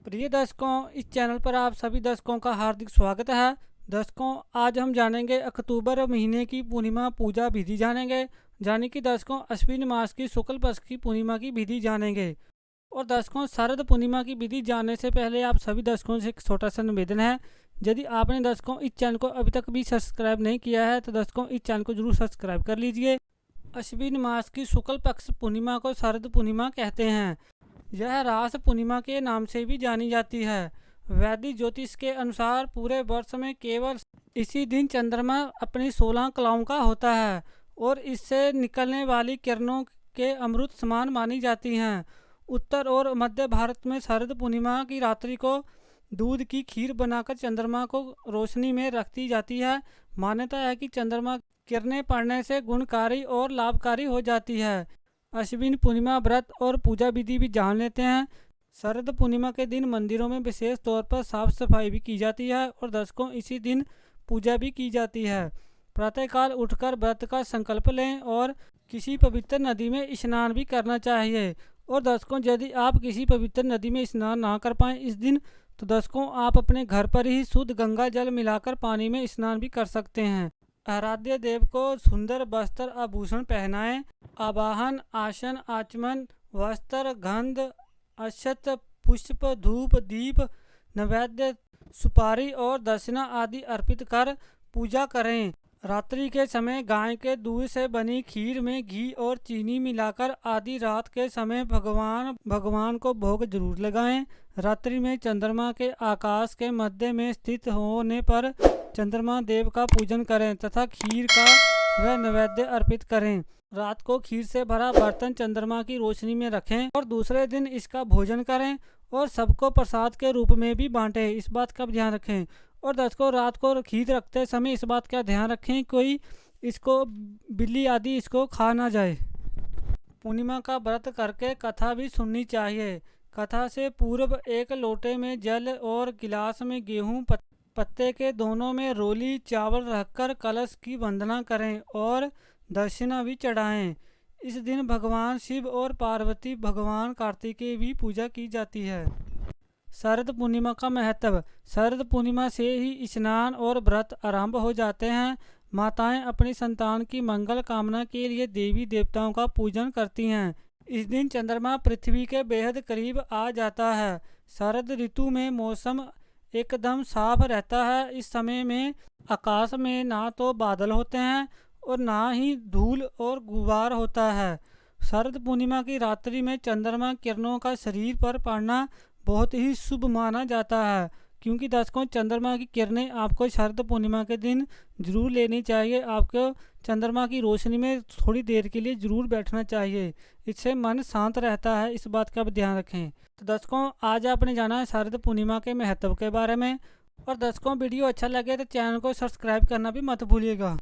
प्रिय दर्शकों, इस चैनल पर आप सभी दर्शकों का हार्दिक स्वागत है। दर्शकों, आज हम जानेंगे अक्टूबर महीने की पूर्णिमा पूजा विधि जानेंगे। यानी कि दर्शकों, अश्विन मास की शुक्ल पक्ष की पूर्णिमा की विधि जानेंगे। और दर्शकों, शरद पूर्णिमा की विधि जानने से पहले आप सभी दर्शकों से एक छोटा सा निवेदन है। यदि आपने दर्शकों इस चैनल को अभी तक भी सब्सक्राइब नहीं किया है तो दर्शकों इस चैनल को जरूर सब्सक्राइब कर लीजिए। अश्विन मास की शुक्ल पक्ष पूर्णिमा को शरद पूर्णिमा कहते हैं। यह रास पूर्णिमा के नाम से भी जानी जाती है। वैदिक ज्योतिष के अनुसार पूरे वर्ष में केवल इसी दिन चंद्रमा अपनी 16 कलाओं का होता है और इससे निकलने वाली किरणों के अमृत समान मानी जाती हैं। उत्तर और मध्य भारत में शरद पूर्णिमा की रात्रि को दूध की खीर बनाकर चंद्रमा को रोशनी में रखती जाती है। मान्यता है कि चंद्रमा किरणें पड़ने से गुणकारी और लाभकारी हो जाती है। अश्विन पूर्णिमा व्रत और पूजा विधि भी जान लेते हैं। शरद पूर्णिमा के दिन मंदिरों में विशेष तौर पर साफ सफाई भी की जाती है और दर्शकों इसी दिन पूजा भी की जाती है। प्रातःकाल उठकर व्रत का संकल्प लें और किसी पवित्र नदी में स्नान भी करना चाहिए। और दर्शकों, यदि आप किसी पवित्र नदी में स्नान ना कर पाएँ इस दिन, तो दर्शकों आप अपने घर पर ही शुद्ध गंगा जल मिलाकर पानी में स्नान भी कर सकते हैं। आराध्य देव को सुंदर वस्त्र आभूषण पहनाएं। आवाहन, आसन, आचमन, वस्त्र, गंध, अक्षत, पुष्प, धूप, दीप, नैवेद्य, सुपारी और दक्षिणा आदि अर्पित कर पूजा करें। रात्रि के समय गाय के दूध से बनी खीर में घी और चीनी मिलाकर आधी रात के समय भगवान को भोग जरूर लगाएं। रात्रि में चंद्रमा के आकाश के मध्य में स्थित होने पर चंद्रमा देव का पूजन करें तथा खीर का वह नैवेद्य अर्पित करें। रात को खीर से भरा बर्तन चंद्रमा की रोशनी में रखें और दूसरे दिन इसका भोजन करें और सबको प्रसाद के रूप में भी बांटें। इस बात का ध्यान रखें। और दर्शकों, रात को खीर रखते समय इस बात का ध्यान रखें कोई इसको बिल्ली आदि इसको खा ना जाए। पूर्णिमा का व्रत करके कथा भी सुननी चाहिए। कथा से पूर्व एक लोटे में जल और गिलास में गेहूं पत्ते के दोनों में रोली चावल रखकर कलश की वंदना करें और दक्षिणा भी चढ़ाएं। इस दिन भगवान शिव और पार्वती भगवान कार्तिकेय भी पूजा की जाती है। शरद पूर्णिमा का महत्व। शरद पूर्णिमा से ही स्नान और व्रत आरंभ हो जाते हैं। माताएं अपनी संतान की मंगल कामना के लिए देवी देवताओं का पूजन करती हैं। इस दिन चंद्रमा पृथ्वी के बेहद करीब आ जाता है। शरद ऋतु में मौसम एकदम साफ रहता है। इस समय में आकाश में ना तो बादल होते हैं और ना ही धूल और गुबार होता है। शरद पूर्णिमा की रात्रि में चंद्रमा किरणों का शरीर पर पड़ना बहुत ही शुभ माना जाता है। क्योंकि दर्शकों, चंद्रमा की किरणें आपको शरद पूर्णिमा के दिन जरूर लेनी चाहिए। आपको चंद्रमा की रोशनी में थोड़ी देर के लिए जरूर बैठना चाहिए। इससे मन शांत रहता है। इस बात का भी ध्यान रखें। तो दर्शकों, आज आपने जाना है शरद पूर्णिमा के महत्व के बारे में। और दर्शकों, वीडियो अच्छा लगे तो चैनल को सब्सक्राइब करना भी मत भूलिएगा।